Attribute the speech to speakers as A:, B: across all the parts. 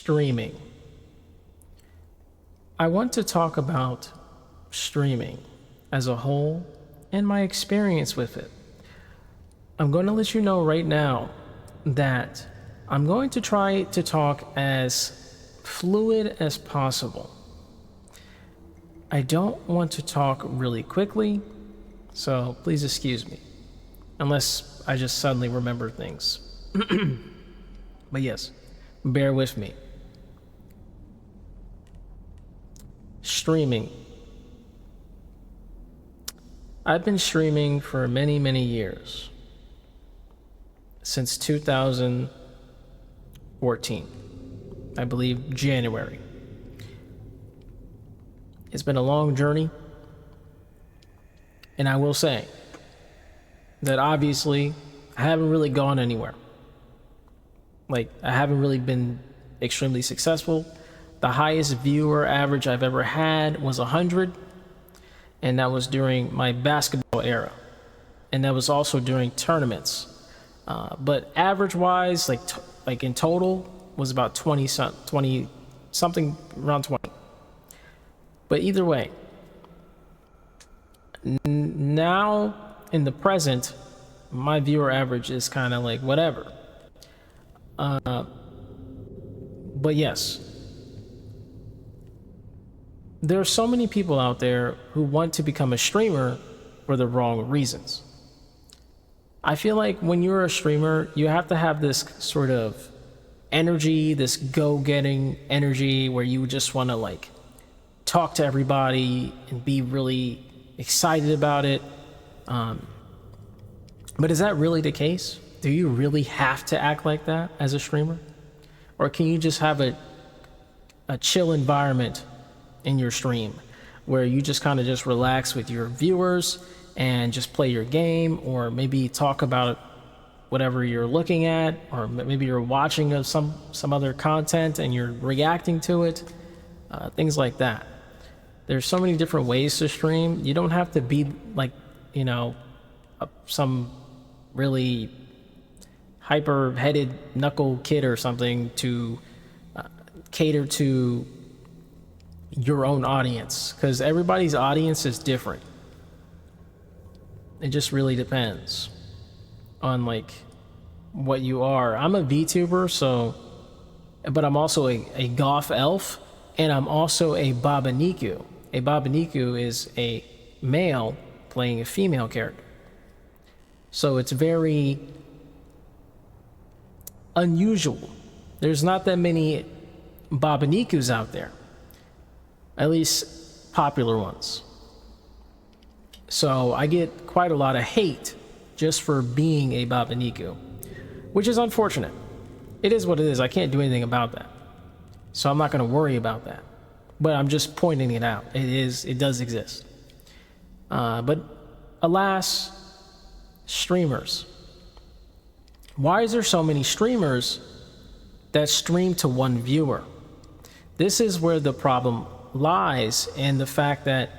A: Streaming. I want to talk about streaming as a whole and my experience with it. I'm going to let you know right now that I'm going to try to talk as fluid as possible. I don't want to talk really quickly, so please excuse me, unless I just suddenly remember things. But yes, bear with me. Streaming. I've been streaming for many, many years. Since 2014. I believe January. It's been a long journey. And I will say that obviously I haven't really gone anywhere. Like, I haven't really been extremely successful. The highest viewer average I've ever had was 100, and that was during my basketball era, and that was also during tournaments. But average-wise, like in total, was about 20 something, around 20. But either way, now in the present, my viewer average is kind of like whatever. But yes, there are so many people out there who want to become a streamer for the wrong reasons. I feel like when you're a streamer, you have to have this sort of energy, this go-getting energy where you just want to like talk to everybody and be really excited about it. But is that really the case? Do you really have to act like that as a streamer? Or can you just have a chill environment in your stream where you just kind of just relax with your viewers and just play your game, or maybe talk about whatever you're looking at, or maybe you're watching some other content and you're reacting to it, things like that. There's so many different ways to stream. You don't have to be like, some really hyper-headed knuckle kid or something to cater to your own audience, because everybody's audience is different. It just really depends on like what you are. I'm a VTuber, but I'm also a goth elf, and I'm also a BoobaVTuber. A BoobaVTuber is a male playing a female character. So it's very unusual. There's not that many BoobaVTubers out there, at least popular ones. So I get quite a lot of hate just for being a BoobaVTuber, which is unfortunate. It is what it is. I can't do anything about that. So I'm not going to worry about that. But I'm just pointing it out. It does exist. But alas, streamers. Why is there so many streamers that stream to one viewer? This is where the problem lies, in the fact that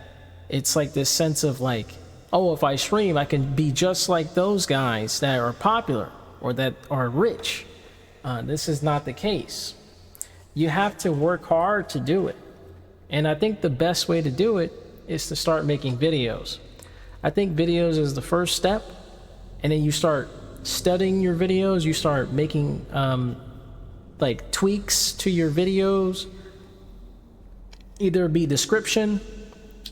A: it's like this sense of like, oh, if I stream, I can be just like those guys that are popular or that are rich. This is not the case. You have to work hard to do it. And I think the best way to do it is to start making videos. I think videos is the first step, and then you start studying your videos, you start making like tweaks to your videos, either be description,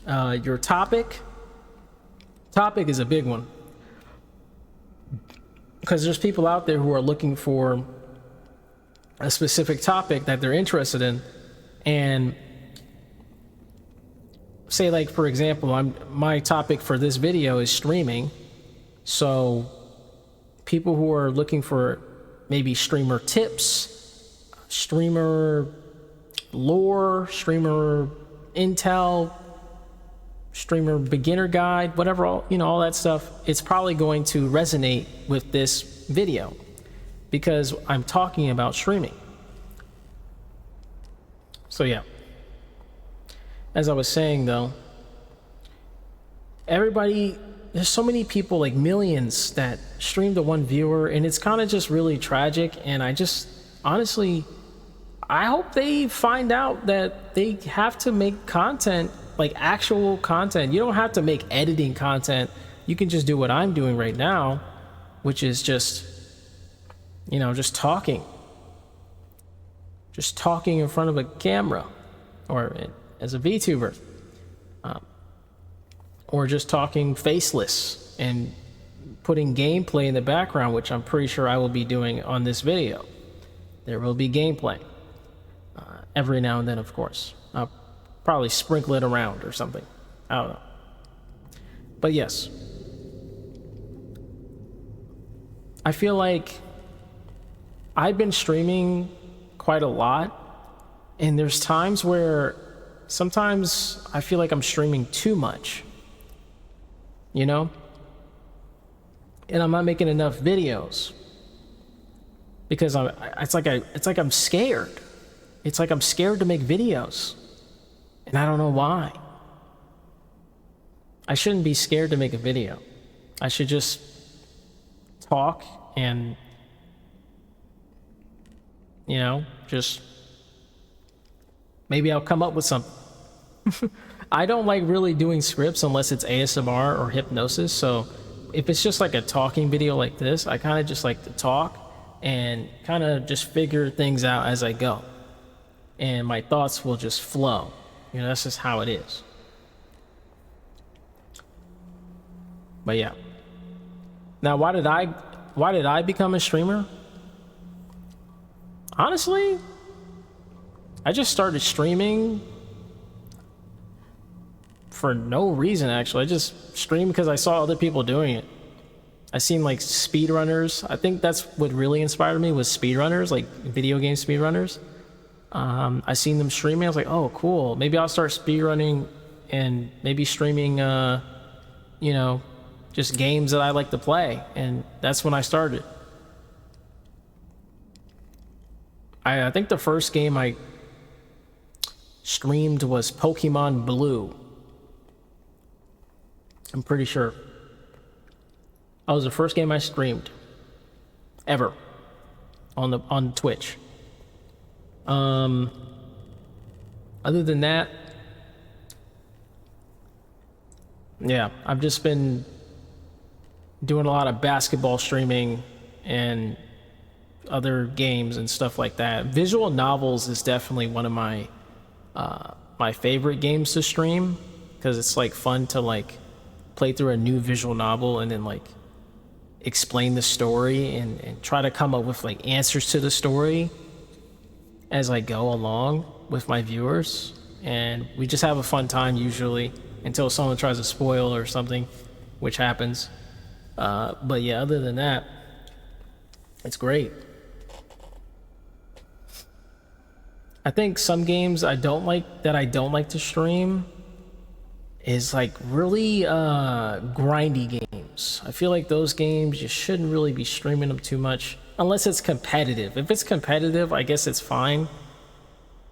A: your topic is a big one, because there's people out there who are looking for a specific topic that they're interested in, and say, like, for example, my topic for this video is streaming. So people who are looking for maybe streamer tips, streamer lore, streamer intel, streamer beginner guide, whatever, all that stuff, it's probably going to resonate with this video because I'm talking about streaming. So yeah, as I was saying though, there's so many people, like millions, that stream to one viewer, and it's kind of just really tragic. And honestly, I hope they find out that they have to make content, like actual content. You don't have to make editing content. You can just do what I'm doing right now, which is just, you know, just talking in front of a camera, or as a VTuber, or just talking faceless and putting gameplay in the background, which I'm pretty sure I will be doing on this video. There will be gameplay every now and then, of course. I'll probably sprinkle it around or something. I don't know. But yes, I feel like I've been streaming quite a lot, and there's times where sometimes I feel like I'm streaming too much, you know? And I'm not making enough videos because it's like I'm scared. It's like I'm scared to make videos, and I don't know why. I shouldn't be scared to make a video. I should just talk and, you know, just maybe I'll come up with something. I don't like really doing scripts unless it's ASMR or hypnosis. So if it's just like a talking video like this, I kind of just like to talk and kind of just figure things out as I go. And my thoughts will just flow. You know, that's just how it is. But yeah. Now, why did I become a streamer? Honestly, I just started streaming for no reason, actually. I just streamed because I saw other people doing it. I seen like speedrunners. I think that's what really inspired me, was speedrunners, like video game speedrunners. I seen them streaming. I was like, oh, cool. Maybe I'll start speedrunning and maybe streaming, you know, just games that I like to play. And that's when I started. I think the first game I streamed was Pokemon Blue. I'm pretty sure. That was the first game I streamed ever on Twitch. Other than that, yeah, I've just been doing a lot of basketball streaming and other games and stuff like that. Visual novels is definitely one of my my favorite games to stream, because it's like fun to like play through a new visual novel and then like explain the story and try to come up with like answers to the story as I go along with my viewers. And we just have a fun time usually until someone tries to spoil or something, which happens. But yeah, other than that, it's great. I think some games I don't like to stream is like really grindy games. I feel like those games, you shouldn't really be streaming them too much unless it's competitive. If it's competitive, I guess it's fine.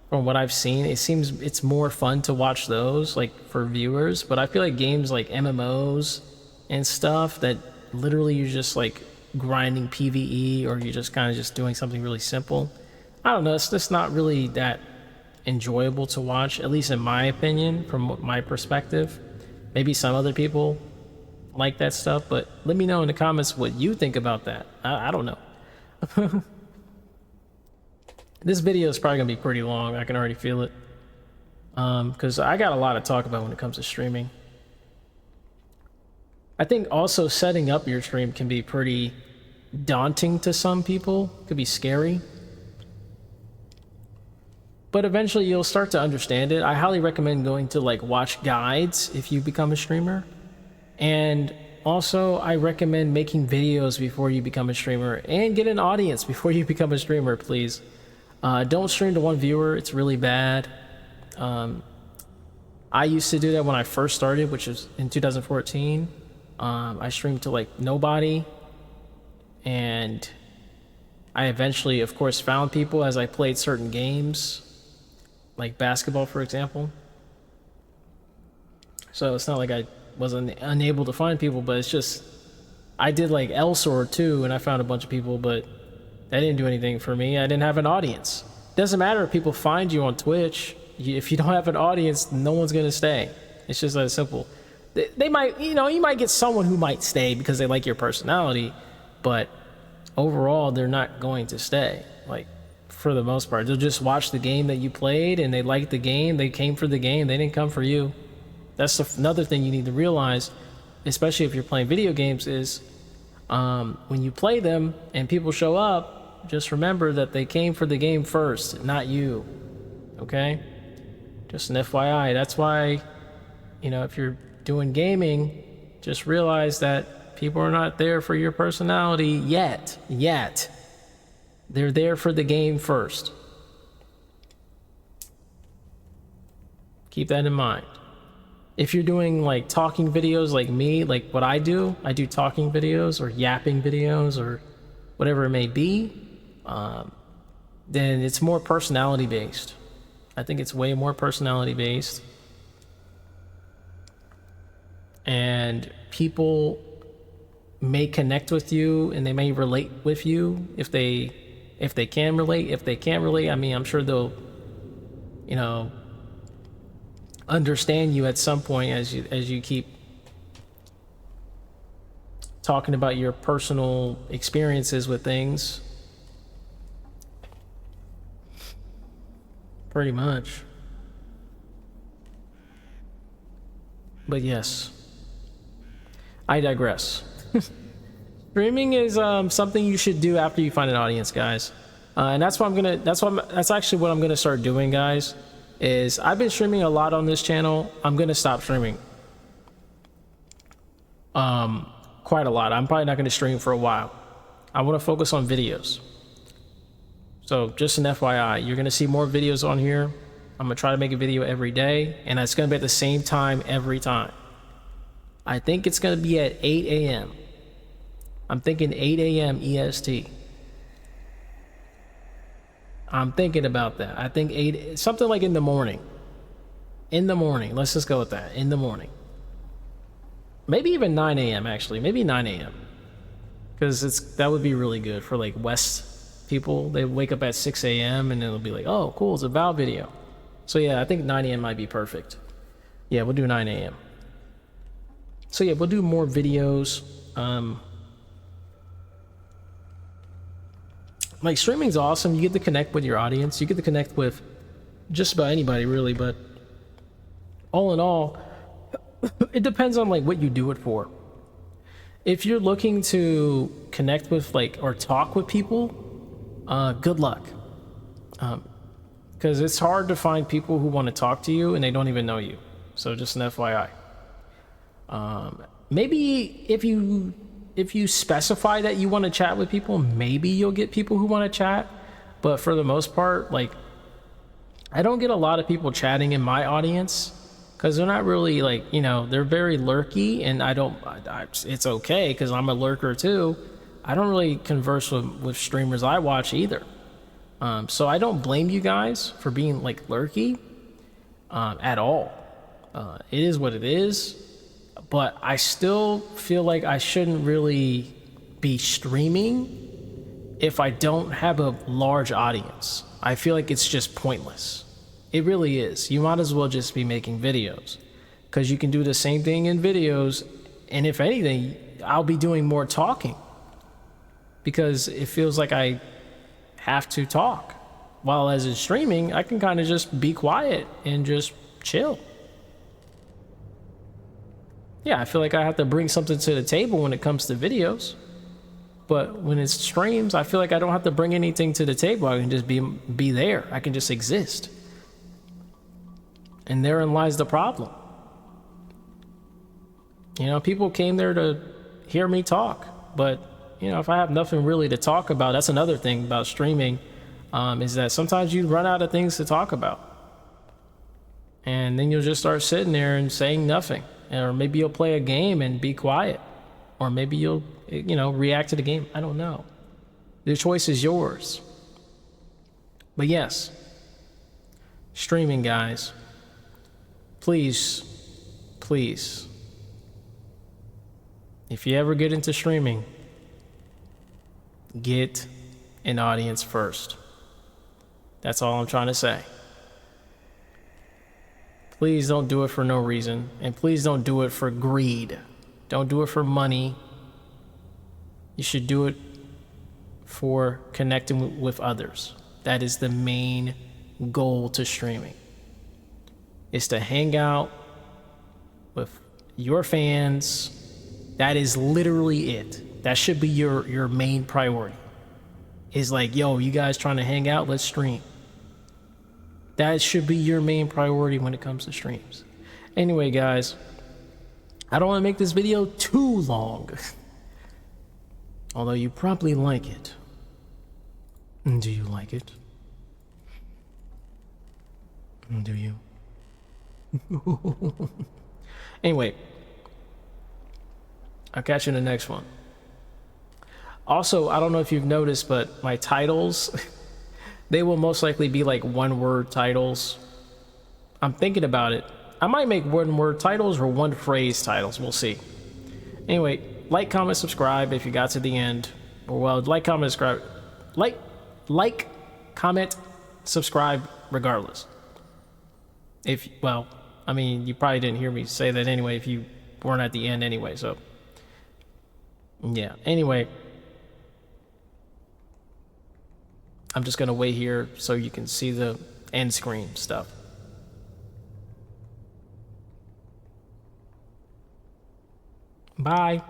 A: From what I've seen, it seems it's more fun to watch those like for viewers. But I feel like games like MMOs and stuff that literally you're just like grinding PvE, or you're just kind of just doing something really simple, I don't know, it's just not really that enjoyable to watch, at least in my opinion, from my perspective. Maybe some other people like that stuff, but let me know in the comments what you think about that. I don't know. This video is probably gonna be pretty long. I can already feel it, because I got a lot to talk about when it comes to streaming. I think also setting up your stream can be pretty daunting to some people. It could be scary, but eventually you'll start to understand it. I highly recommend going to like watch guides if you become a streamer. And also I recommend making videos before you become a streamer, and get an audience before you become a streamer, please. Don't stream to one viewer. It's really bad. I used to do that when I first started, which was in 2014. I streamed to like nobody, and I eventually, of course, found people as I played certain games, like basketball, for example. So it's not like I wasn't unable to find people, but it's just I did like L-Sword too, and I found a bunch of people, but that didn't do anything for me. I didn't have an audience. Doesn't matter if people find you on Twitch. If you don't have an audience, no one's gonna stay. It's just that simple. They might, you might get someone who might stay because they like your personality, but overall, they're not going to stay. Like, for the most part, they'll just watch the game that you played, and they liked the game. They came for the game. They didn't come for you. That's another thing you need to realize, especially if you're playing video games, is when you play them and people show up, just remember that they came for the game first, not you. Okay? Just an FYI. That's why, if you're doing gaming, just realize that people are not there for your personality yet. They're there for the game first. Keep that in mind. If you're doing like talking videos like me, like what I do talking videos or yapping videos or whatever it may be, then it's more personality based. I think it's way more personality based. And people may connect with you and they may relate with you if they can relate. If they can't relate, I mean, I'm sure they'll, understand you at some point as you keep talking about your personal experiences with things. Pretty much. But yes, I digress. Streaming is something you should do after you find an audience, guys. And that's actually what I'm gonna start doing, guys. Is I've been streaming a lot on this channel. I'm gonna stop streaming. Quite a lot. I'm probably not gonna stream for a while. I want to focus on videos. So just an FYI, you're gonna see more videos on here. I'm gonna try to make a video every day, and it's gonna be at the same time every time. I think it's gonna be at 8 a.m. I'm thinking 8 a.m. EST. I'm thinking about that. I think something like in the morning. In the morning. Let's just go with that. In the morning. Maybe even 9 a.m. actually. Maybe 9 a.m. Because that would be really good for like West people. They wake up at 6 a.m. and it'll be like, oh, cool, it's a Val video. So yeah, I think 9 a.m. might be perfect. Yeah, we'll do 9 a.m. So yeah, we'll do more videos. Like, streaming's awesome. You get to connect with your audience. You get to connect with just about anybody, really. But all in all, it depends on like what you do it for. If you're looking to connect with or talk with people, good luck. Because it's hard to find people who want to talk to you and they don't even know you. So just an FYI. Maybe if you specify that you want to chat with people, maybe you'll get people who want to chat. But for the most part, like, I don't get a lot of people chatting in my audience because they're not really they're very lurky, and it's okay because I'm a lurker too. I don't really converse with streamers I watch either. So I don't blame you guys for being like lurky at all. It is what it is. But I still feel like I shouldn't really be streaming if I don't have a large audience. I feel like it's just pointless. It really is. You might as well just be making videos, because you can do the same thing in videos, and if anything, I'll be doing more talking because it feels like I have to talk. While as in streaming, I can kind of just be quiet and just chill. Yeah, I feel like I have to bring something to the table when it comes to videos. But when it's streams, I feel like I don't have to bring anything to the table. I can just be there. I can just exist. And therein lies the problem. People came there to hear me talk. But, if I have nothing really to talk about, that's another thing about streaming, is that sometimes you run out of things to talk about. And then you'll just start sitting there and saying nothing. Or maybe you'll play a game and be quiet. Or maybe you'll, react to the game. I don't know. The choice is yours. But yes, streaming, guys. Please, if you ever get into streaming, get an audience first. That's all I'm trying to say. Please don't do it for no reason. And please don't do it for greed. Don't do it for money. You should do it for connecting with others. That is the main goal to streaming. Is to hang out with your fans. That is literally it. That should be your main priority. Is like, yo, you guys trying to hang out? Let's stream. That should be your main priority when it comes to streams. Anyway, guys, I don't want to make this video too long. Although you probably like it. Do you like it? Do you? Anyway, I'll catch you in the next one. Also, I don't know if you've noticed, but my titles, they will most likely be like one-word titles. I'm thinking about it. I might make one-word titles or one-phrase titles. We'll see. Anyway, like, comment, subscribe if you got to the end. Or, well, like, comment, subscribe. Like, comment, subscribe regardless. If, well, I mean, you probably didn't hear me say that anyway if you weren't at the end anyway, so. Yeah, anyway. I'm just gonna wait here so you can see the end screen stuff. Bye.